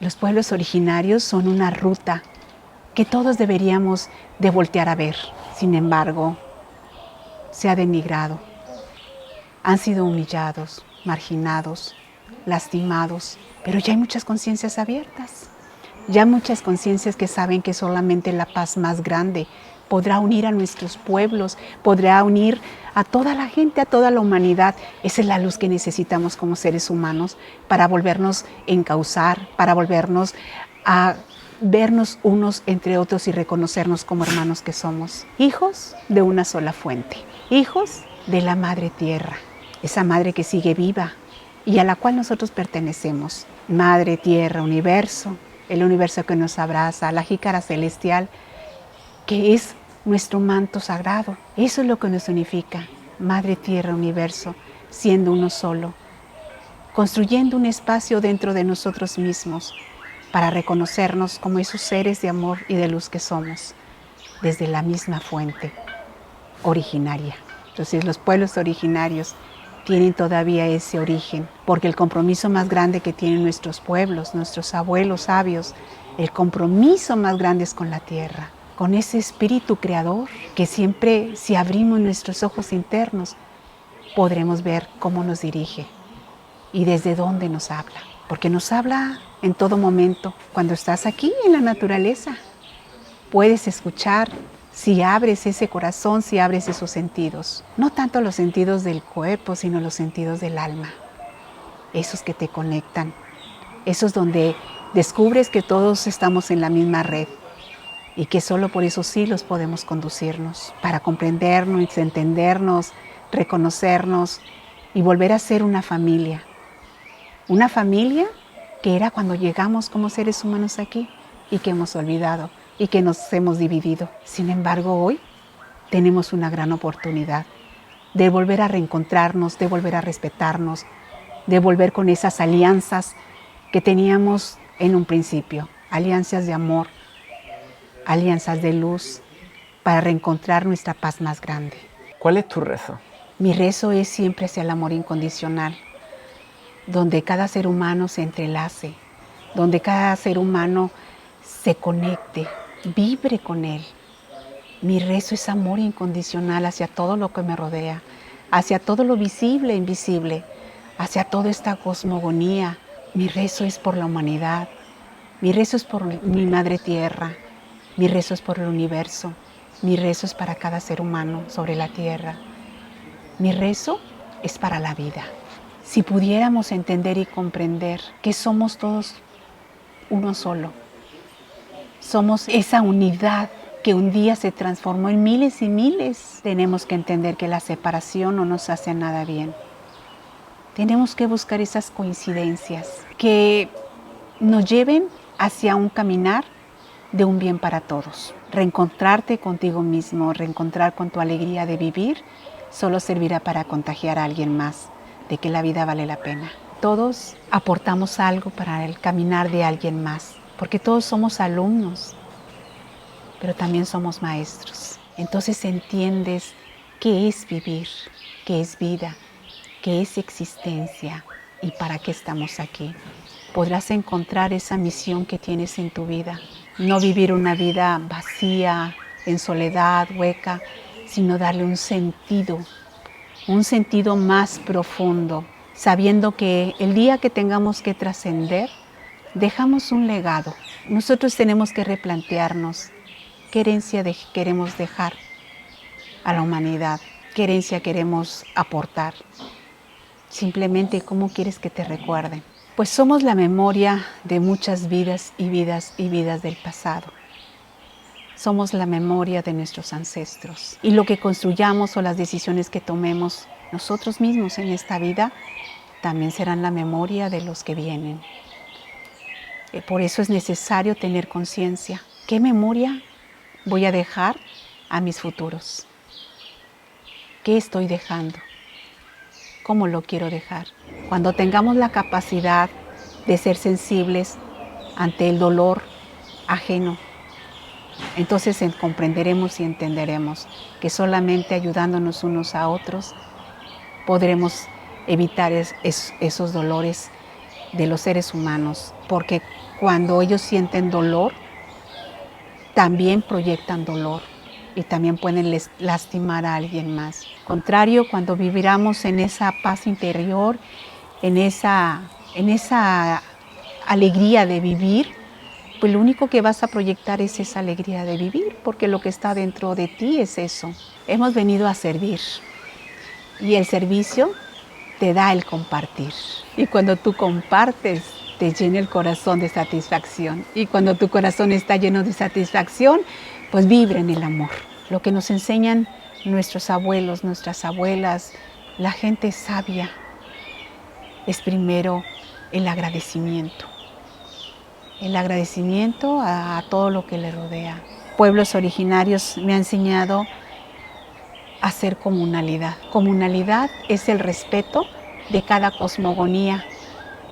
Los pueblos originarios son una ruta que todos deberíamos de voltear a ver. Sin embargo, se ha denigrado. Han sido humillados, marginados, lastimados, pero ya hay muchas conciencias abiertas. Ya muchas conciencias que saben que solamente la paz más grande podrá unir a nuestros pueblos, podrá unir a toda la gente, a toda la humanidad. Esa es la luz que necesitamos como seres humanos para volvernos a encauzar, para volvernos a vernos unos entre otros y reconocernos como hermanos que somos. Hijos de una sola fuente, hijos de la Madre Tierra, esa Madre que sigue viva y a la cual nosotros pertenecemos. Madre Tierra, universo, el universo que nos abraza, la jícara celestial, que es nuestro manto sagrado. Eso es lo que nos unifica, Madre Tierra, universo, siendo uno solo, construyendo un espacio dentro de nosotros mismos para reconocernos como esos seres de amor y de luz que somos, desde la misma fuente originaria. Entonces los pueblos originarios tienen todavía ese origen, porque el compromiso más grande que tienen nuestros pueblos, nuestros abuelos sabios, el compromiso más grande es con la tierra, con ese espíritu creador que siempre, si abrimos nuestros ojos internos, podremos ver cómo nos dirige y desde dónde nos habla. Porque nos habla en todo momento. Cuando estás aquí en la naturaleza, puedes escuchar si abres ese corazón, si abres esos sentidos. No tanto los sentidos del cuerpo, sino los sentidos del alma. Esos que te conectan. Esos donde descubres que todos estamos en la misma red y que solo por esos hilos podemos conducirnos para comprendernos, entendernos, reconocernos y volver a ser una familia. Una familia que era cuando llegamos como seres humanos aquí y que hemos olvidado y que nos hemos dividido. Sin embargo, hoy tenemos una gran oportunidad de volver a reencontrarnos, de volver a respetarnos, de volver con esas alianzas que teníamos en un principio, alianzas de amor, alianzas de luz, para reencontrar nuestra paz más grande. ¿Cuál es tu rezo? Mi rezo es siempre hacia el amor incondicional, donde cada ser humano se entrelace, donde cada ser humano se conecte, vibre con él. Mi rezo es amor incondicional hacia todo lo que me rodea, hacia todo lo visible e invisible, hacia toda esta cosmogonía. Mi rezo es por la humanidad, mi rezo es por mi Madre Tierra, mi rezo es por el universo, mi rezo es para cada ser humano sobre la tierra. Mi rezo es para la vida. Si pudiéramos entender y comprender que somos todos uno solo, somos esa unidad que un día se transformó en miles y miles, tenemos que entender que la separación no nos hace nada bien. Tenemos que buscar esas coincidencias que nos lleven hacia un caminar de un bien para todos. Reencontrarte contigo mismo, reencontrar con tu alegría de vivir, solo servirá para contagiar a alguien más de que la vida vale la pena. Todos aportamos algo para el caminar de alguien más, porque todos somos alumnos, pero también somos maestros. Entonces entiendes qué es vivir, qué es vida, qué es existencia y para qué estamos aquí. Podrás encontrar esa misión que tienes en tu vida. No vivir una vida vacía, en soledad, hueca, sino darle un sentido más profundo, sabiendo que el día que tengamos que trascender, dejamos un legado. Nosotros tenemos que replantearnos qué herencia queremos dejar a la humanidad, qué herencia queremos aportar. Simplemente, ¿cómo quieres que te recuerden? Pues somos la memoria de muchas vidas y vidas y vidas del pasado. Somos la memoria de nuestros ancestros. Y lo que construyamos o las decisiones que tomemos nosotros mismos en esta vida también serán la memoria de los que vienen. Por eso es necesario tener conciencia. ¿Qué memoria voy a dejar a mis futuros? ¿Qué estoy dejando? ¿Cómo lo quiero dejar? Cuando tengamos la capacidad de ser sensibles ante el dolor ajeno, entonces comprenderemos y entenderemos que solamente ayudándonos unos a otros podremos evitar esos dolores de los seres humanos, porque cuando ellos sienten dolor, también proyectan dolor y también pueden lastimar a alguien más. Al contrario, cuando viviramos en esa paz interior, en esa alegría de vivir, pues lo único que vas a proyectar es esa alegría de vivir, porque lo que está dentro de ti es eso. Hemos venido a servir y el servicio te da el compartir. Y cuando tú compartes, te llena el corazón de satisfacción. Y cuando tu corazón está lleno de satisfacción, pues vibra en el amor. Lo que nos enseñan nuestros abuelos, nuestras abuelas, la gente sabia, es primero el agradecimiento. El agradecimiento a todo lo que le rodea. Pueblos originarios me han enseñado a ser comunalidad. Comunalidad es el respeto de cada cosmogonía,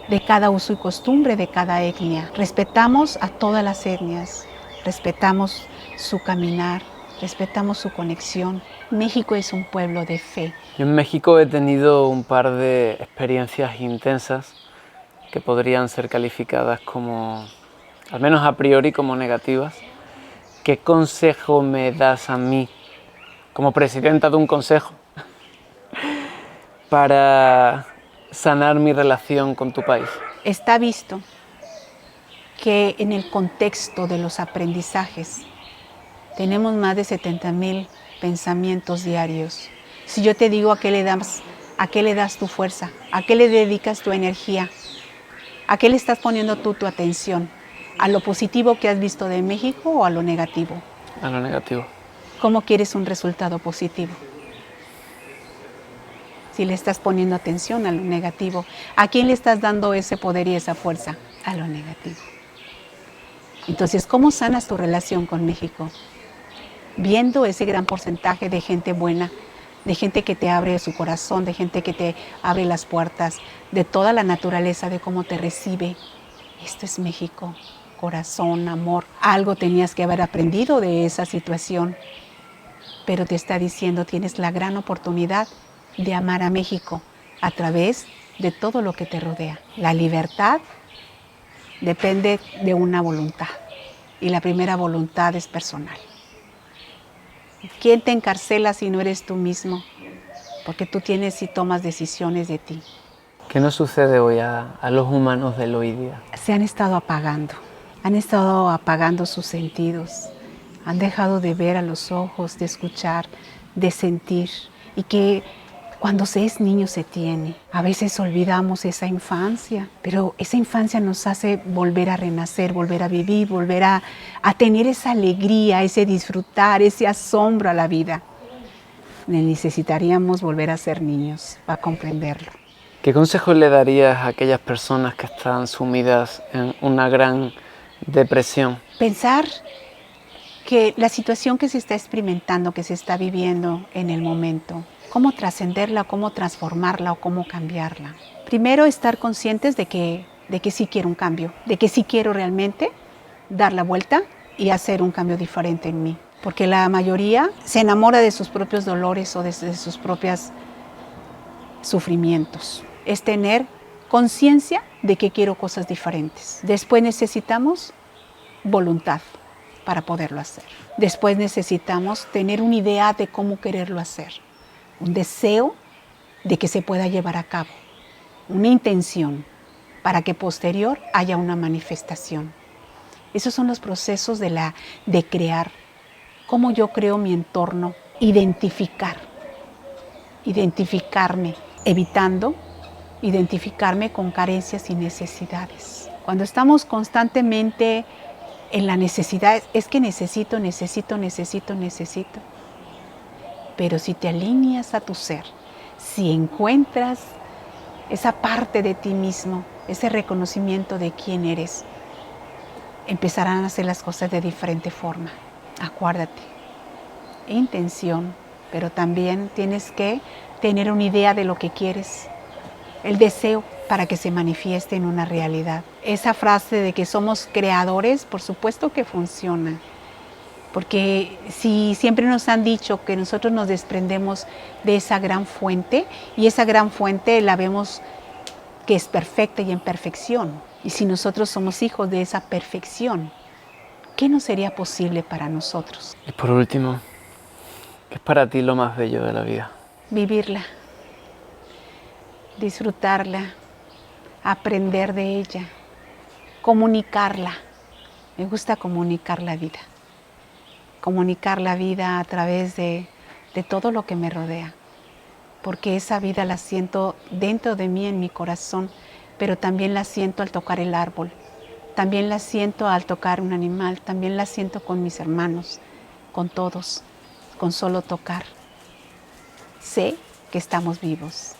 de cada uso y costumbre de cada etnia. Respetamos a todas las etnias, respetamos su caminar, respetamos su conexión. México es un pueblo de fe. Yo en México he tenido un par de experiencias intensas que podrían ser calificadas como, al menos a priori, como negativas. ¿Qué consejo me das a mí, como presidenta de un consejo, para sanar mi relación con tu país? Está visto que en el contexto de los aprendizajes tenemos más de 70,000 pensamientos diarios. Si yo te digo a qué le das tu fuerza, a qué le dedicas tu energía, a qué le estás poniendo tú tu atención, a lo positivo que has visto de México o a lo negativo. A lo negativo. ¿Cómo quieres un resultado positivo? Si le estás poniendo atención a lo negativo, ¿a quién le estás dando ese poder y esa fuerza? A lo negativo. Entonces, ¿cómo sanas tu relación con México? Viendo ese gran porcentaje de gente buena, de gente que te abre su corazón, de gente que te abre las puertas, de toda la naturaleza, de cómo te recibe. Esto es México, corazón, amor. Algo tenías que haber aprendido de esa situación, pero te está diciendo, tienes la gran oportunidad de amar a México a través de todo lo que te rodea. La libertad depende de una voluntad y la primera voluntad es personal. ¿Quién te encarcela si no eres tú mismo? Porque tú tienes y tomas decisiones de ti. ¿Qué nos sucede hoy a los humanos del hoy día? Se han estado apagando sus sentidos, han dejado de ver a los ojos, de escuchar, de sentir, y que cuando se es niño se tiene. A veces olvidamos esa infancia, pero esa infancia nos hace volver a renacer, volver a vivir, volver a tener esa alegría, ese disfrutar, ese asombro a la vida. Necesitaríamos volver a ser niños para comprenderlo. ¿Qué consejos le darías a aquellas personas que están sumidas en una gran depresión? Pensar que la situación que se está experimentando, que se está viviendo en el momento, cómo trascenderla, cómo transformarla o cómo cambiarla. Primero, estar conscientes de que sí quiero un cambio, de que sí quiero realmente dar la vuelta y hacer un cambio diferente en mí. Porque la mayoría se enamora de sus propios dolores o de sus propios sufrimientos. Es tener conciencia de que quiero cosas diferentes. Después necesitamos voluntad para poderlo hacer. Después necesitamos tener una idea de cómo quererlo hacer. Un deseo de que se pueda llevar a cabo. Una intención para que posterior haya una manifestación. Esos son los procesos de crear. Cómo yo creo mi entorno. Identificarme, evitando identificarme con carencias y necesidades. Cuando estamos constantemente en la necesidad, es que necesito. Pero si te alineas a tu ser, si encuentras esa parte de ti mismo, ese reconocimiento de quién eres, empezarán a hacer las cosas de diferente forma. Acuérdate, intención, pero también tienes que tener una idea de lo que quieres, el deseo para que se manifieste en una realidad. Esa frase de que somos creadores, por supuesto que funciona, porque si siempre nos han dicho que nosotros nos desprendemos de esa gran fuente y esa gran fuente la vemos que es perfecta y en perfección. Y si nosotros somos hijos de esa perfección, ¿qué no sería posible para nosotros? Y por último, ¿qué es para ti lo más bello de la vida? Vivirla, disfrutarla, aprender de ella, comunicarla. Me gusta comunicar la vida. Comunicar la vida a través de todo lo que me rodea. Porque esa vida la siento dentro de mí, en mi corazón, pero también la siento al tocar el árbol. También la siento al tocar un animal. También la siento con mis hermanos, con todos, con solo tocar. Sé que estamos vivos.